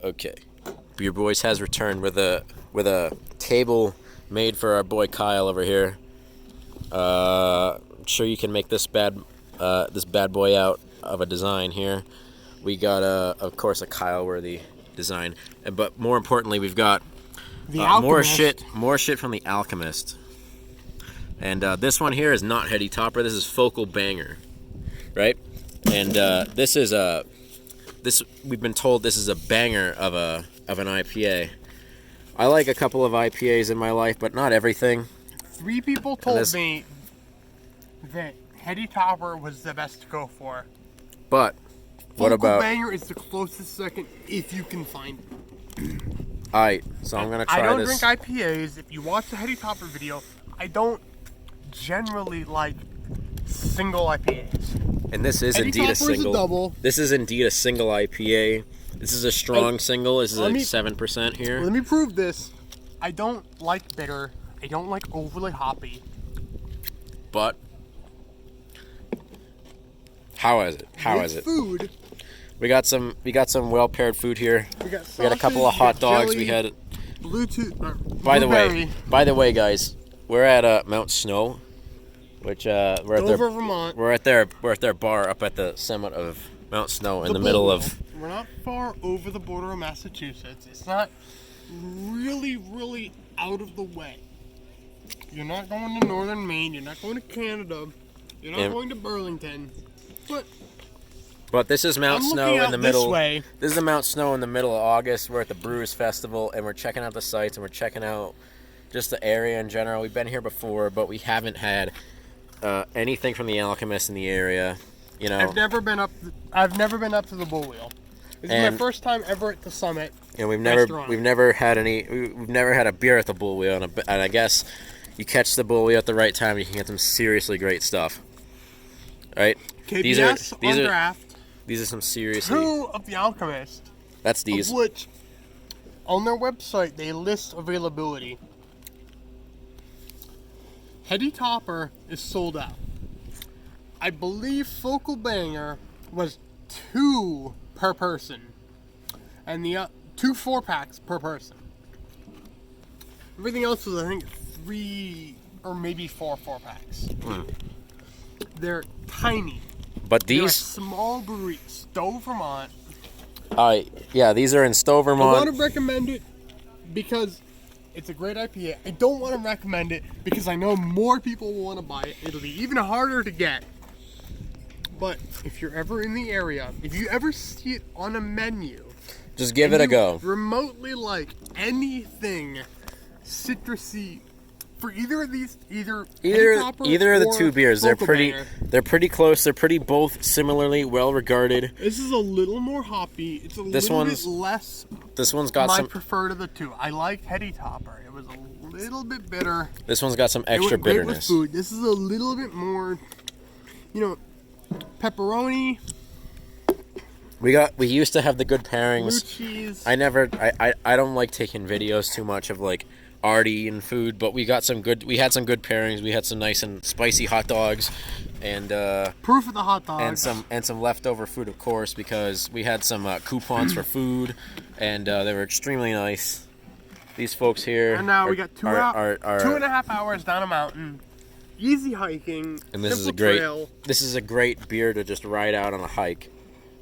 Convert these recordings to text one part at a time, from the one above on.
Okay, Beer Boys has returned with a table made for our boy Kyle over here. I'm sure you can make this bad boy out of a design here. We got of course a Kyle-worthy design, but more importantly, we've got more shit from the Alchemist. And this one here is not Heady Topper. This is Focal Banger, right? And this is we've been told this is a banger of an IPA. I like a couple of IPAs in my life, but not everything. 3 people told me that Heady Topper was the best to go for. But what about Focal Banger is the closest second if you can find it. Alright, so I'm gonna try this. I don't drink IPAs. If you watch the Heady Topper video, I don't generally like single IPAs. And this is Heady indeed a Topper single. is a double. This is indeed a single IPA. This is a strong single. This is like 7% here. Let me prove this. I don't like bitter. I don't like overly hoppy. But how is it? How is it? Food. We got some well paired food here. We got a couple of hot dogs. jelly, we had Bluetooth. By the way, guys, we're at Mount Snow, which we're at Dover, Vermont. We're at their bar up at the summit of Mount Snow in the middle of. We're not far over the border of Massachusetts. It's not really out of the way. You're not going to northern Maine. You're not going to Canada. You're not going to Burlington. But this is Mount Snow in the middle. This is the Mount Snow in the middle of August. We're at the Brewers Festival, and we're checking out the sites, and we're checking out just the area in general. We've been here before, but we haven't had anything from the Alchemist in the area. You know, I've never been up to the Bull Wheel. This is my first time ever at the summit. And we've never had a beer at the Bull Wheel, and I guess you catch the Bull Wheel at the right time, you can get some seriously great stuff. Right? KBS on draft. These are some seriously. 2 of the Alchemist. That's these. Of which, on their website, they list availability. Heady Topper is sold out. I believe Focal Banger was 2 per person, and the 2 4-packs per person. Everything else was, I think, 3 or maybe 4 4-packs. They're tiny. But these They're a small brewery, Stowe, Vermont. Yeah, these are in Stowe, Vermont. I want to recommend it because it's a great IPA. I don't want to recommend it because I know more people will want to buy it. It'll be even harder to get. But if you're ever in the area, if you ever see it on a menu, just give it a go. Remotely like anything citrusy for either of these, either of the 2 beers. They're pretty close. They're pretty both similarly well regarded. This is a little more hoppy. It's a little bit less. This one's got some. My preferred of the 2. I like Heady Topper. It was a little bit bitter. This one's got some extra bitterness. Great with food. This is a little bit more, pepperoni. We used to have the good pairings. Blue cheese. I don't like taking videos too much of like arty and food, but we had some good pairings. We had some nice and spicy hot dogs, and proof of the hot dogs, and some leftover food, of course, because we had some coupons for food, and they were extremely nice. These folks here. And now we got 2.5 hours down a mountain, easy hiking, and this trail. This is a great beer to just ride out on a hike.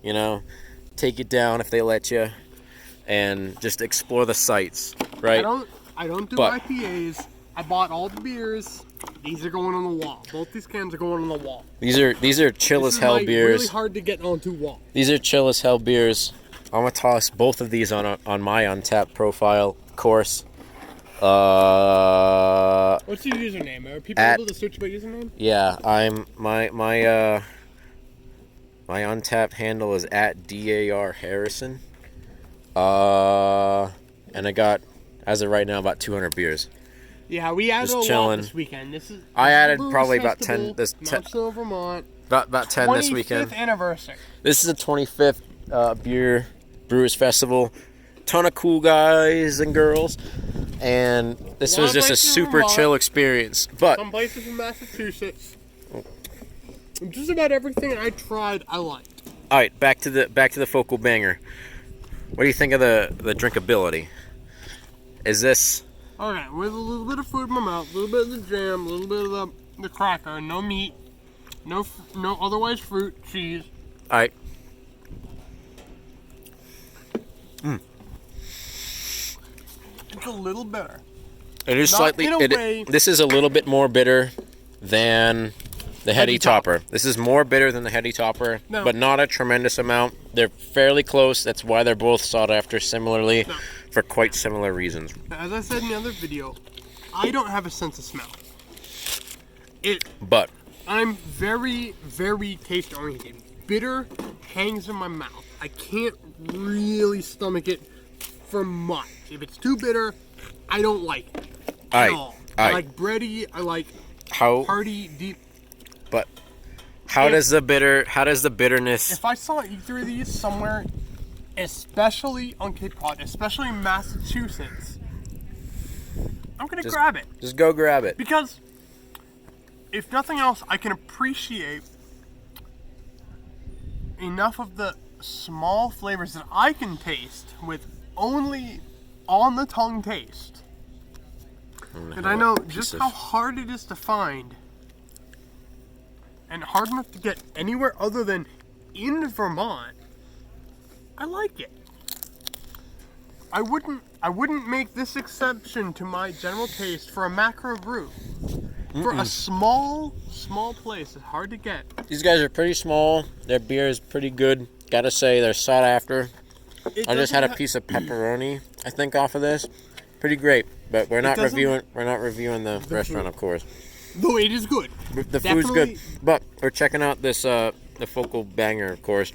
You know, take it down if they let you, and just explore the sights. Right. I don't do IPAs. I bought all the beers. These are going on the wall. Both these cans are going on the wall. These are chill as hell beers. Really hard to get onto wall. These are chill as hell beers. I'm gonna toss both of these on my Untappd profile, of course. What's your username? Are people able to search by username? Yeah, my Untappd handle is @DARHarrison. And I got, as of right now, about 200 beers. Yeah, we added a lot this weekend. I added probably about 10 this Mount Snow, Vermont. About 10 this weekend. 25th anniversary. This is the 25th Brewers Festival. Ton of cool guys and girls, and this was just a super chill experience. But some places in Massachusetts. Just about everything I tried, I liked. All right, back to the Focal Banger. What do you think of the drinkability? Is this... All right, with a little bit of food in my mouth, a little bit of the jam, a little bit of the cracker, no meat, no otherwise fruit, cheese. All right. It's a little bitter. It is Not slightly... in a way. This is a little bit more bitter than the Heady Topper. This is more bitter than the Heady Topper, No. but not a tremendous amount. They're fairly close. That's why they're both sought after similarly for quite similar reasons. As I said in the other video, I don't have a sense of smell. But I'm very, very taste oriented. Bitter hangs in my mouth. I can't really stomach it for much. If it's too bitter, I don't like it at all. I like bready. I like hearty, deep. But how does the bitterness? If I saw either of these somewhere, especially on Cape Cod, especially in Massachusetts, I'm gonna grab it. Just go grab it. Because if nothing else, I can appreciate enough of the small flavors that I can taste with only on the tongue taste. And I know just how hard it is to find and hard enough to get anywhere other than in Vermont. I like it. I wouldn't make this exception to my general taste for a macro brew. For a small place, it's hard to get. These guys are pretty small. Their beer is pretty good. Gotta say, they're sought after. I just had a piece of pepperoni, I think, off of this. Pretty great, but we're not reviewing the restaurant, of course. Though it is good. The food's good, but we're checking out this the Focal Banger, of course.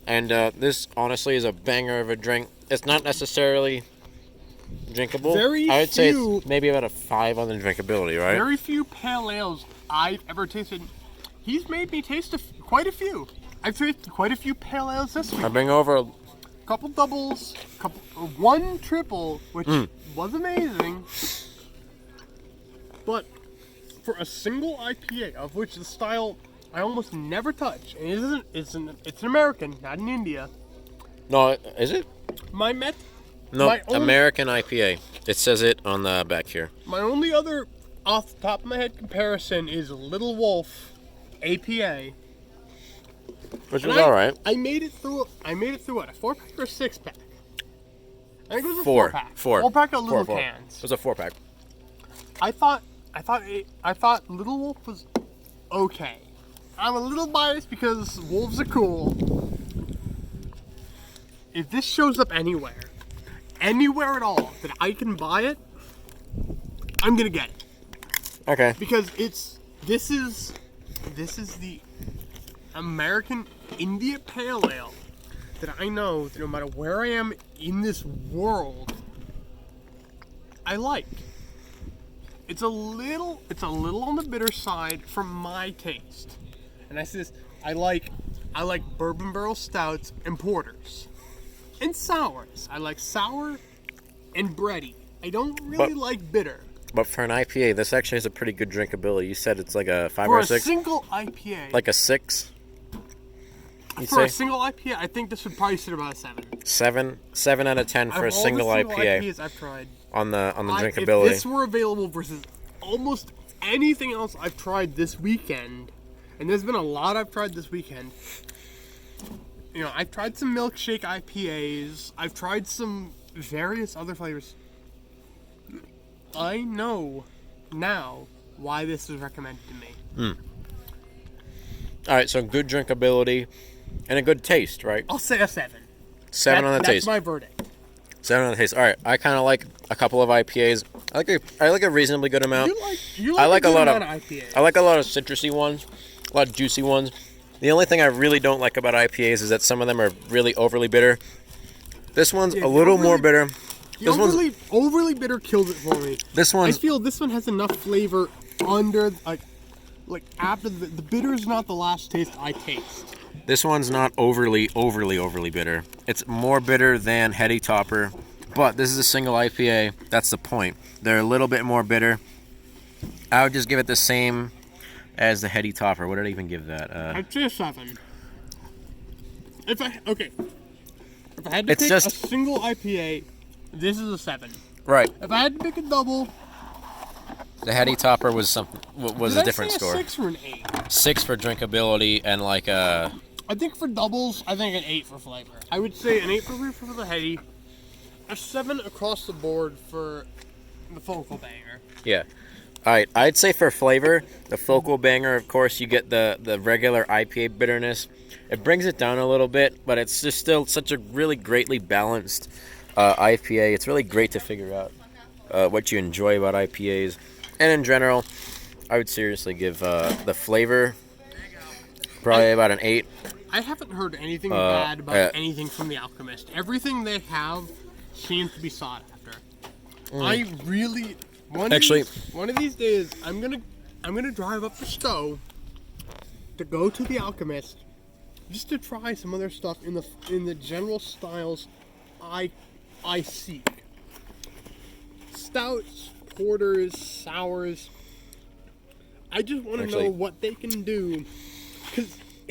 And this honestly is a banger of a drink. It's not necessarily drinkable. I would say it's maybe about a 5 on the drinkability, right? Very few pale ales I've ever tasted. He's made me taste quite a few. I've tasted quite a few pale ales this week. I bring over couple doubles, one triple, which was amazing. But for a single IPA, of which the style I almost never touch, and it's an American, not in India. No, is it? American IPA. It says it on the back here. My only other off the top of my head comparison is Little Wolf APA. Which was all right. I made it through what? A 4-pack or a 6-pack? I think it was a 4-pack. 4-pack of little cans. It was a 4-pack. I thought Little Wolf was okay. I'm a little biased because wolves are cool. If this shows up anywhere at all that I can buy it, I'm gonna get it. Okay. Because this is the American India Pale Ale that I know that no matter where I am in this world, I like. It's a little on the bitter side for my taste. And I say this, I like bourbon barrel stouts and porters. And sours. I like sour and bready. I don't really like bitter. But for an IPA, this actually has a pretty good drinkability. You said it's like a 5 or or a 6? For a single IPA. Like a 6? For a single IPA, I think this would probably sit about a 7. 7 out of 10 for a single IPA. IPAs I've tried. On the drinkability. If this were available versus almost anything else I've tried this weekend, and there's been a lot I've tried this weekend. You know, I've tried some milkshake IPAs. I've tried some various other flavors. I know now why this was recommended to me. All right, so good drinkability and a good taste, right? I'll say a 7. 7 on the taste. That's my verdict. 7 on the taste. All right, I kind of like a couple of IPAs. I like a reasonably good amount. You like a lot of IPAs. I like a lot of citrusy ones, a lot of juicy ones. The only thing I really don't like about IPAs is that some of them are really overly bitter. This one's a little more bitter. Overly bitter kills it for me. I feel this one has enough flavor under, like after the bitter is not the last taste I taste. This one's not overly bitter. It's more bitter than Heady Topper, but this is a single IPA. That's the point. They're a little bit more bitter. I would just give it the same as the Heady Topper. What did I even give that? I'd say a 7. If I had to pick a single IPA, this is a 7. Right. If I had to pick a double, the Heady Topper was a different score. 6 or an 8? 6 for drinkability and like a. I think for doubles, I think an 8 for flavor. I would say an 8 for flavor for the Heady, a 7 across the board for the Focal Banger. Yeah. All right. I'd say for flavor, the Focal Banger, of course, you get the regular IPA bitterness. It brings it down a little bit, but it's just still such a really greatly balanced IPA. It's really great to figure out what you enjoy about IPAs. And in general, I would seriously give the flavor probably about an 8. I haven't heard anything bad about anything from the Alchemist. Everything they have seems to be sought after. I really one of these days I'm gonna drive up to Stowe to go to the Alchemist just to try some of their stuff in the general styles I seek. Stouts, porters, sours. I just want to know what they can do.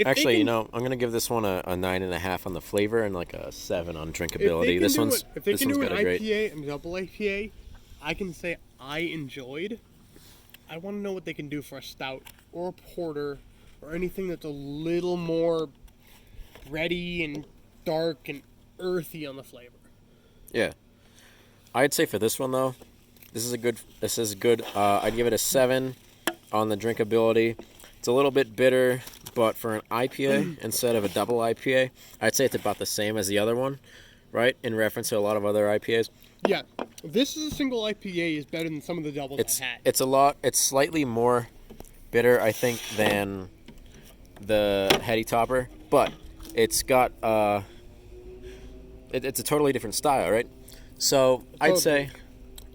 Actually, I'm going to give this one a 9.5 on the flavor and like a 7 on drinkability. If they can do an IPA and a double IPA, I can say I enjoyed. I want to know what they can do for a stout or a porter or anything that's a little more bready and dark and earthy on the flavor. Yeah. I'd say for this one, though, this is good. I'd give it a 7 on the drinkability. It's a little bit bitter, but for an IPA instead of a double IPA, I'd say it's about the same as the other one, right? In reference to a lot of other IPAs. Yeah, this is a single IPA is better than some of the doubles I've had. It's slightly more bitter, I think, than the Heady Topper, but it's got it's a totally different style, right? So I'd say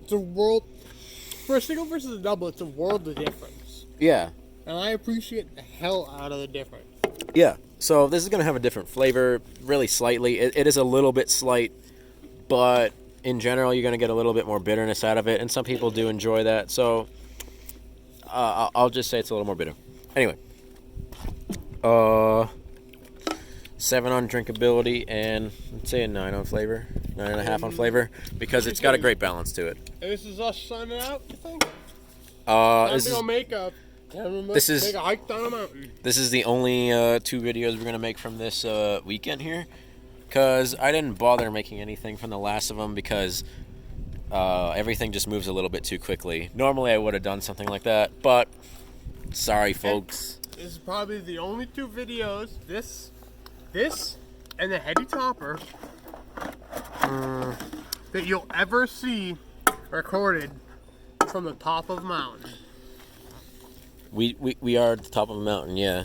it's a world for a single versus a double. It's a world of difference. Yeah. And I appreciate the hell out of the difference. Yeah. So this is going to have a different flavor, really slightly. It is a little bit slight, but in general, you're going to get a little bit more bitterness out of it, and some people do enjoy that. So I'll just say it's a little more bitter. Anyway, 7 on drinkability, and let's say a 9 on flavor, 9.5 on flavor, because it's got a great balance to it. And this is us signing out, you think? This is make a hike down a mountain. This is the only 2 videos we're gonna make from this weekend here, because I didn't bother making anything from the last of them because everything just moves a little bit too quickly. Normally I would have done something like that, but sorry, folks. This is probably the only 2 videos. This and the Heady Topper that you'll ever see recorded from the top of a mountain. We are at the top of a mountain, yeah.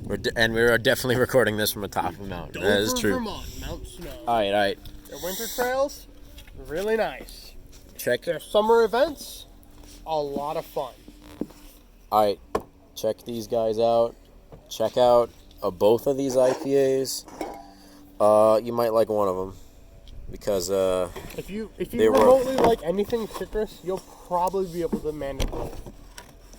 We are definitely recording this from the top of a mountain. Dover, that is true. Vermont, Mount Snow. All right. Their winter trails, really nice. Check their summer events, a lot of fun. All right, check these guys out. Check out both of these IPAs. You might like one of them because if you remotely like anything citrus, you'll probably be able to manage both.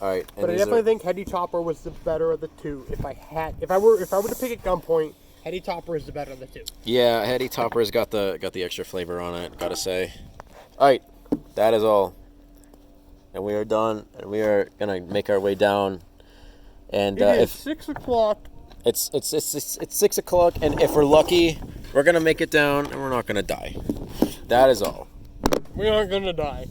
All right, but I definitely think Heady Topper was the better of the 2. If I were to pick at gunpoint, Heady Topper is the better of the 2. Yeah, Heady Topper's got the extra flavor on it. Gotta say. All right, that is all, and we are done. And we are gonna make our way down. And it is 6 o'clock. It's 6 o'clock, and if we're lucky, we're gonna make it down, and we're not gonna die. That is all. We aren't gonna die.